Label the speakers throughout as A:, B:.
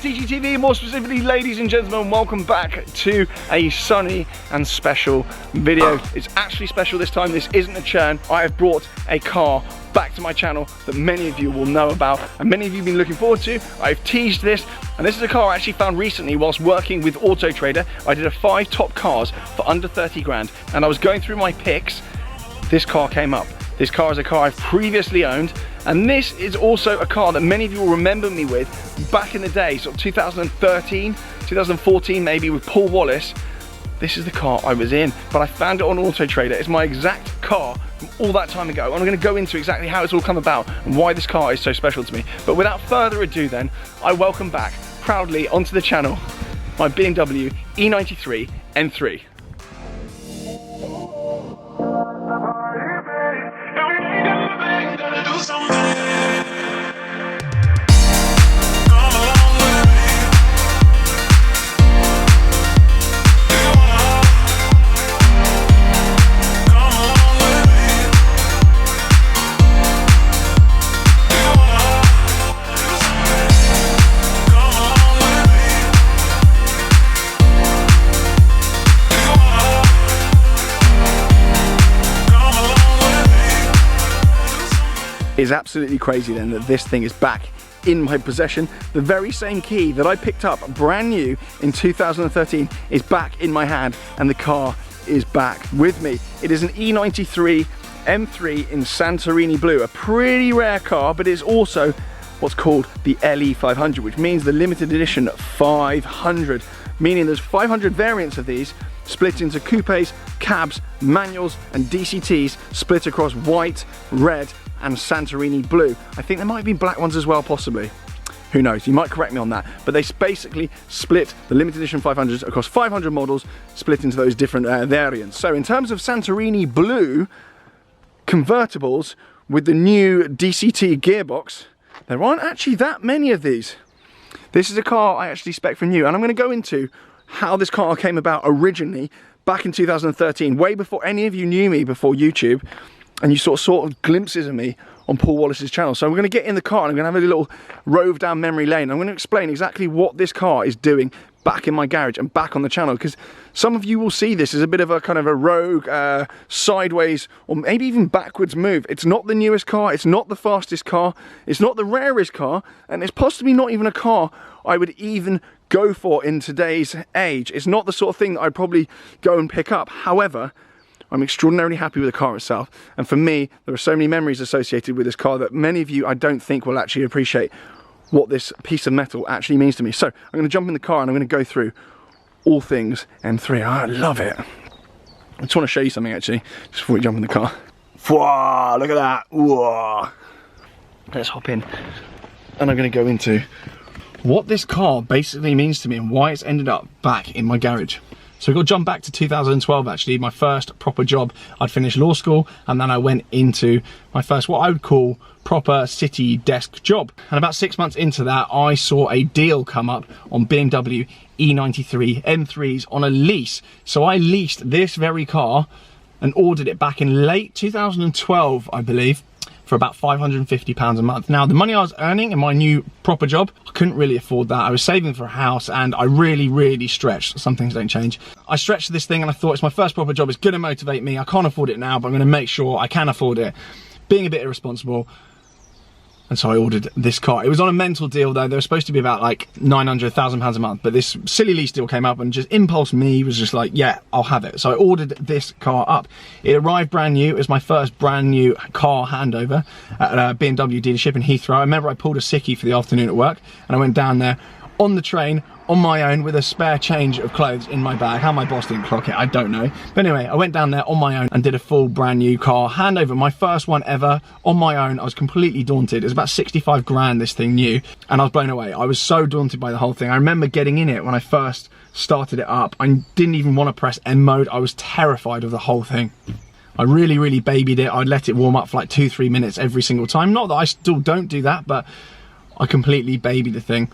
A: DGTV, more specifically, ladies and gentlemen, welcome back to a sunny and special video. It's actually special this time. This isn't a churn. I have brought a car back to my channel that many of you will know about and many of you have been looking forward to. I've teased this, and this is a car I actually found recently whilst working with Autotrader. I did a 5 top cars for under 30 grand, and I was going through my picks. This car came up. This car is a car I've previously owned, and this is also a car that many of you will remember me with back in the day, sort of 2013, 2014 maybe, with Paul Wallace. This is the car I was in, but I found it on Autotrader. It's my exact car from all that time ago. And I'm going to go into exactly how it's all come about and why this car is so special to me. But without further ado then, I welcome back proudly onto the channel my BMW E93 M3. It's absolutely crazy then that this thing is back in my possession. The very same key that I picked up brand new in 2013 is back in my hand, and the car is back with me. It is an E93 M3 in Santorini blue, a pretty rare car, but it's also what's called the LE 500, which means the limited edition 500, meaning there's 500 variants of these split into coupes, cabs, manuals and DCTs, split across white, red and Santorini blue. I think there might be black ones as well, possibly. Who knows, you might correct me on that. But they basically split the limited edition 500s across 500 models, split into those different variants. So in terms of Santorini blue convertibles with the new DCT gearbox, there aren't actually that many of these. This is a car I actually spec for new, and I'm going to go into how this car came about originally back in 2013, way before any of you knew me before YouTube, and you sort of glimpses of me on Paul Wallace's channel. So we're going to get in the car and I'm going to have a little rove down memory lane. I'm going to explain exactly what this car is doing back in my garage and back on the channel, because some of you will see this as a bit of a kind of a rogue, sideways, or maybe even backwards move. It's not the newest car, it's not the fastest car, it's not the rarest car, and it's possibly not even a car I would even go for in today's age. It's not the sort of thing that I'd probably go and pick up. However, I'm extraordinarily happy with the car itself, and for me there are so many memories associated with this car that many of you I don't think will actually appreciate what this piece of metal actually means to me. So I'm going to jump in the car and I'm going to go through all things M3. I love it. I just want to show you something actually just before we jump in the car. Whoa, look at that. Whoa. Let's hop in and I'm going to go into what this car basically means to me and why it's ended up back in my garage. So we've got to jump back to 2012 actually, my first proper job. I'd finished law school and then I went into my first, what I would call, proper city desk job. And about 6 months into that, I saw a deal come up on BMW E93 M3s on a lease. So I leased this very car and ordered it back in late 2012, I believe, for about £550 a month. Now, the money I was earning in my new proper job, I couldn't really afford that. I was saving for a house and I really stretched. Some things don't change. I stretched this thing and I thought, it's my first proper job, it's gonna motivate me. I can't afford it now, but I'm gonna make sure I can afford it. Being a bit irresponsible. And so I ordered this car. It was on a mental deal though. They were supposed to be about like £900,000 a month, but this silly lease deal came up and just impulse me was just like, yeah, I'll have it. So I ordered this car up. It arrived brand new. It was my first brand new car handover at a BMW dealership in Heathrow. I remember I pulled a sickie for the afternoon at work and I went down there on the train on my own with a spare change of clothes in my bag. How my boss didn't clock it, I don't know. But anyway, I went down there on my own and did a full brand new car handover. My first one ever on my own. I was completely daunted. It was about 65 grand, this thing new, and I was blown away. I was so daunted by the whole thing. I remember getting in it when I first started it up. I didn't even want to press M mode. I was terrified of the whole thing. I really babied it. I'd let it warm up for like 2-3 minutes every single time. Not that I still don't do that, but I completely babied the thing.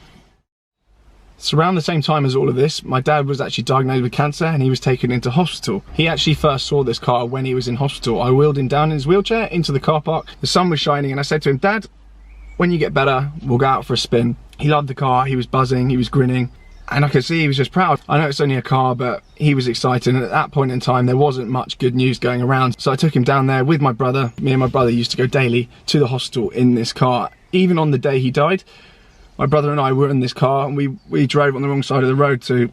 A: So around the same time as all of this, my dad was actually diagnosed with cancer and he was taken into hospital. He actually first saw this car when he was in hospital. I wheeled him down in his wheelchair into the car park. The sun was shining and I said to him, Dad, when you get better, we'll go out for a spin. He loved the car, he was buzzing, he was grinning, and I could see he was just proud. I know it's only a car, but he was excited, and at that point in time there wasn't much good news going around. So I took him down there with my brother. Me and my brother used to go daily to the hospital in this car. Even on the day he died, my brother and I were in this car, and we drove on the wrong side of the road to...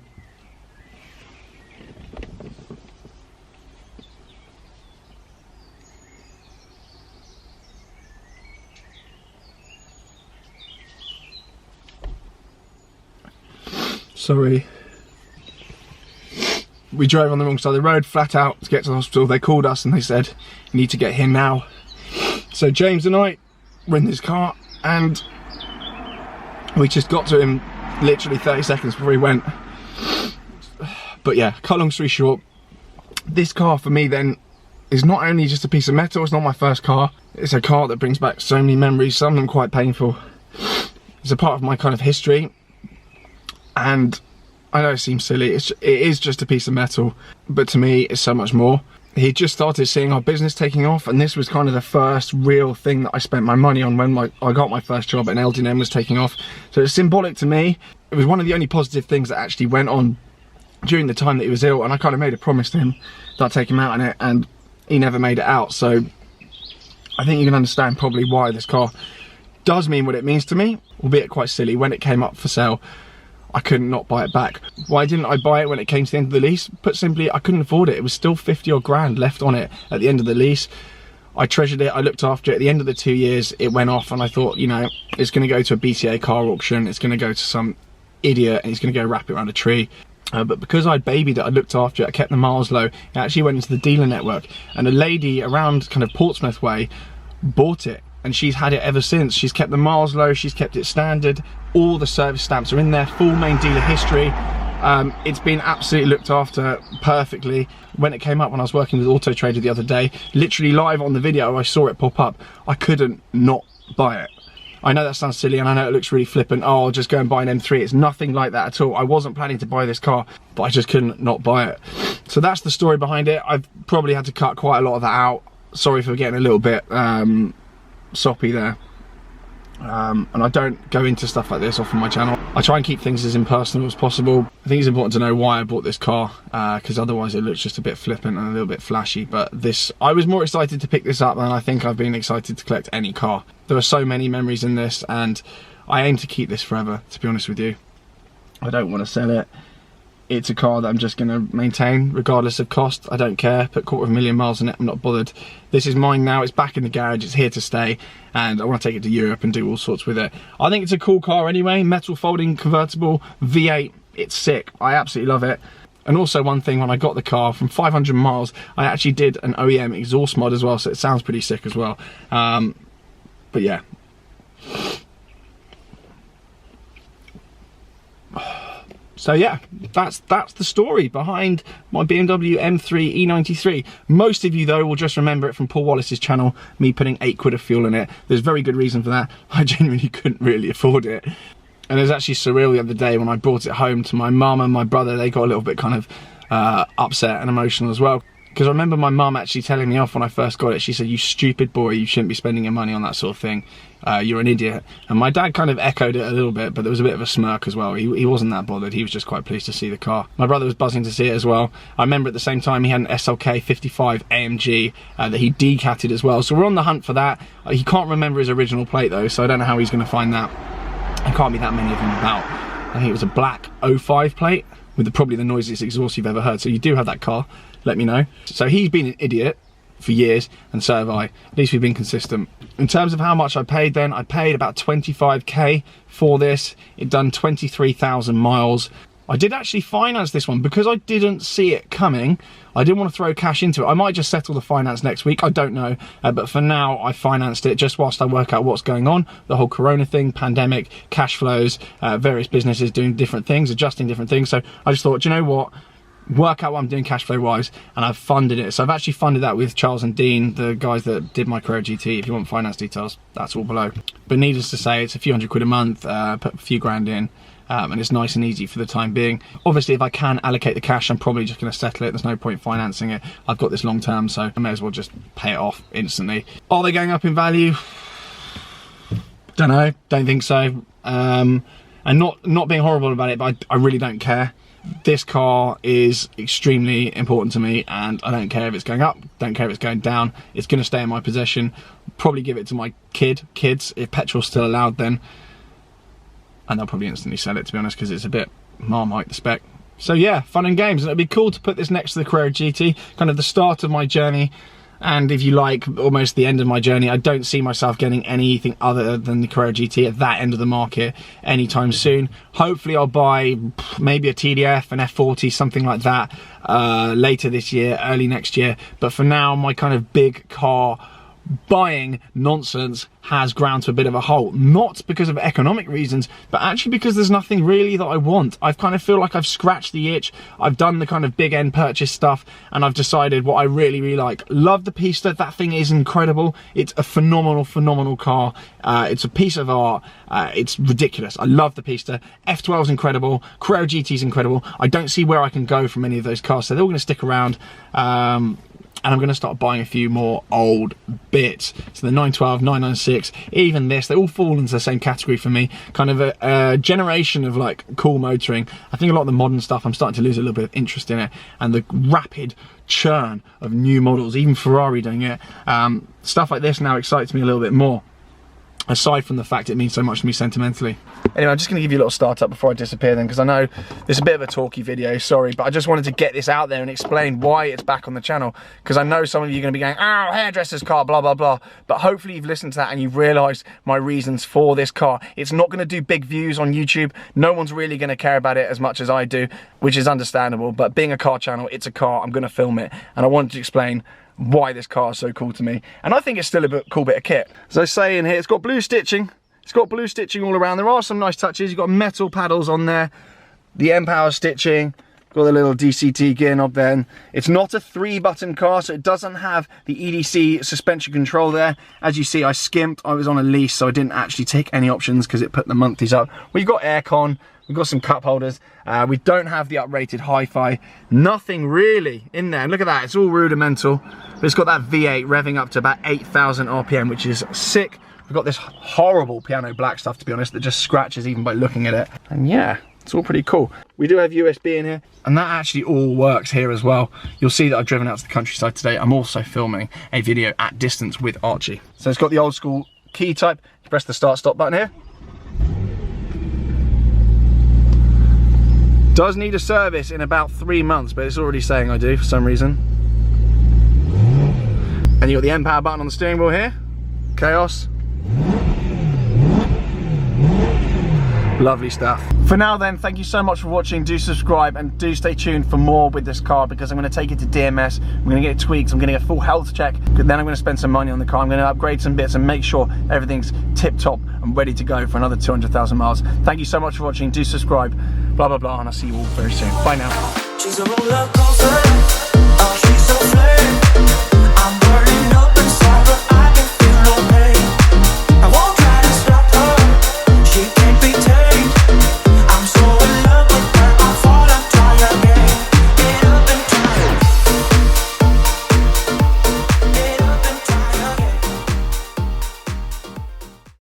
A: Sorry. We drove on the wrong side of the road, flat out, to get to the hospital. They called us and they said, you need to get here now. So James and I were in this car, and we just got to him literally 30 seconds before he went. But yeah, cut long story short, this car for me then is not only just a piece of metal, it's not my first car. It's a car that brings back so many memories, some of them quite painful. It's a part of my kind of history. And I know it seems silly, it is just a piece of metal, but to me it's so much more. He just started seeing our business taking off, and this was kind of the first real thing that I spent my money on when I got my first job, and LD&M was taking off. So it's symbolic to me. It was one of the only positive things that actually went on during the time that he was ill, and I kind of made a promise to him that I'd take him out in it, and he never made it out. So I think you can understand probably why this car does mean what it means to me, albeit quite silly. When it came up for sale, I couldn't not buy it back. Why didn't I buy it when it came to the end of the lease? Put simply, I couldn't afford it. It was still 50 odd grand left on it at the end of the lease. I treasured it, I looked after it. At the end of the 2 years, it went off, and I thought, you know, it's gonna go to a BCA car auction, it's gonna go to some idiot, and he's gonna go wrap it around a tree. But because I'd babied it, I looked after it, I kept the miles low, it actually went into the dealer network. And a lady around kind of Portsmouth way bought it, and she's had it ever since. She's kept the miles low, she's kept it standard, all the service stamps are in there, full main dealer history. It's been absolutely looked after perfectly. When it came up when I was working with Autotrader the other day, literally live on the video I saw it pop up, I couldn't not buy it. I know that sounds silly, and I know it looks really flippant, oh, I'll just go and buy an M3. It's nothing like that at all. I wasn't planning to buy this car, but I just couldn't not buy it. So that's the story behind it. I've probably had to cut quite a lot of that out. Sorry for getting a little bit soppy there. And I don't go into stuff like this off on my channel. I try and keep things as impersonal as possible. I think it's important to know why I bought this car, because otherwise it looks just a bit flippant and a little bit flashy. But this, I was more excited to pick this up than I think I've been excited to collect any car. There are so many memories in this, and I aim to keep this forever, to be honest with you. I don't want to sell it. It's a car that I'm just going to maintain regardless of cost. I don't care. Put 250,000 miles in it, I'm not bothered. This is mine now, it's back in the garage, it's here to stay, and I want to take it to Europe and do all sorts with it. I think it's a cool car anyway. Metal folding convertible, V8, it's sick. I absolutely love it. And also one thing, when I got the car, from 500 miles, I actually did an OEM exhaust mod as well, so it sounds pretty sick as well. But yeah. So yeah, that's the story behind my BMW M3 E93. Most of you though will just remember it from Paul Wallace's channel, me putting 8 quid of fuel in it. There's very good reason for that. I genuinely couldn't really afford it. And it was actually surreal the other day when I brought it home to my mum and my brother. They got a little bit kind of upset and emotional as well. Because I remember my mum actually telling me off when I first got it. She said, you stupid boy, you shouldn't be spending your money on that sort of thing. You're an idiot. And my dad kind of echoed it a little bit, but there was a bit of a smirk as well. He wasn't that bothered. He was just quite pleased to see the car. My brother was buzzing to see it as well. I remember at the same time he had an SLK 55 AMG that he decatted as well. So we're on the hunt for that. He can't remember his original plate though, so I don't know how he's going to find that. There can't be that many of them about. I think it was a black 05 plate with probably the noisiest exhaust you've ever heard. So you do have that car. Let me know. So he's been an idiot for years, and so have I. At least we've been consistent. In terms of how much I paid then, I paid about 25k for this. It done 23,000 miles. I did actually finance this one because I didn't see it coming. I didn't want to throw cash into it. I might just settle the finance next week, I don't know. But for now, I financed it just whilst I work out what's going on. The whole corona thing, pandemic, cash flows, various businesses doing different things, adjusting different things. So I just thought, do you know what? Work out what I'm doing cash flow wise, and I've funded it. So I've actually funded that with Charles and Dean, the guys that did my Carrera GT. If you want finance details, that's all below. But needless to say, it's a few £100 a month, put a few grand in, and it's nice and easy for the time being. Obviously, if I can allocate the cash, I'm probably just going to settle it. There's no point financing it. I've got this long term, so I may as well just pay it off instantly. Are they going up in value? Don't know, don't think so. and not being horrible about it, but I really don't care. This car is extremely important to me, and I don't care if it's going up, don't care if it's going down. It's going to stay in my possession. Probably give it to my kids, if petrol's still allowed then. And they'll probably instantly sell it, to be honest, because it's a bit Marmite, the spec. So yeah, fun and games. And it'd be cool to put this next to the Carrera GT, kind of the start of my journey. And if you like, almost the end of my journey. I don't see myself getting anything other than the Carrera GT at that end of the market anytime soon. Hopefully I'll buy maybe a TDF, an F40, something like that later this year, early next year. But for now, my kind of big car buying nonsense has ground to a bit of a halt, not because of economic reasons, but actually because there's nothing really that I want. I've kind of feel like I've scratched the itch. I've done the kind of big end purchase stuff, and I've decided what I really like. Love the Pista. That thing is incredible. It's a phenomenal car. It's a piece of art. It's ridiculous. I love the Pista. F12 is incredible. Carrera GT is incredible. I don't see where I can go from any of those cars, so they're all going to stick around. And I'm going to start buying a few more old bits. So the 912, 996, even this, they all fall into the same category for me. Kind of a generation of like cool motoring. I think a lot of the modern stuff, I'm starting to lose a little bit of interest in it. And the rapid churn of new models, even Ferrari doing it. Stuff like this now excites me a little bit more, aside from the fact it means so much to me sentimentally. Anyway, I'm just going to give you a little startup before I disappear then, because I know this is a bit of a talky video, sorry, but I just wanted to get this out there and explain why it's back on the channel, because I know some of you are going to be going, oh, hairdresser's car, blah, blah, blah, but hopefully you've listened to that and you've realised my reasons for this car. It's not going to do big views on YouTube. No one's really going to care about it as much as I do, which is understandable, but being a car channel, it's a car, I'm going to film it, and I wanted to explain why this car is so cool to me. And I think it's still a cool bit of kit. As I say in here, it's got blue stitching. It's got blue stitching all around. There are some nice touches. You've got metal paddles on there. The M-Power stitching. Got the little DCT gear knob then. It's not a 3-button car, so it doesn't have the EDC suspension control there. As you see, I skimped. I was on a lease, so I didn't actually take any options because it put the monthlies up. We've got aircon. We've got some cup holders. We don't have the uprated hi-fi. Nothing really in there. Look at that. It's all rudimental. But it's got that V8 revving up to about 8,000 RPM, which is sick. We've got this horrible piano black stuff, to be honest, that just scratches even by looking at it. And yeah, it's all pretty cool. We do have USB in here, and that actually all works here as well. You'll see that I've driven out to the countryside today. I'm also filming a video at distance with Archie. So it's got the old school key type. You press the start-stop button here. Does need a service in about 3 months, but it's already saying I do for some reason. And you got the M-Power button on the steering wheel here. Chaos. Lovely stuff. For now then, thank you so much for watching. Do subscribe and do stay tuned for more with this car, because I'm going to take it to DMS. I'm going to get it tweaked. I'm going to get a full health check. Then I'm going to spend some money on the car. I'm going to upgrade some bits and make sure everything's tip top and ready to go for another 200,000 miles. Thank you so much for watching. Do subscribe, blah, blah, blah, and I'll see you all very soon. Bye now. She's a roller coaster. Oh, she's so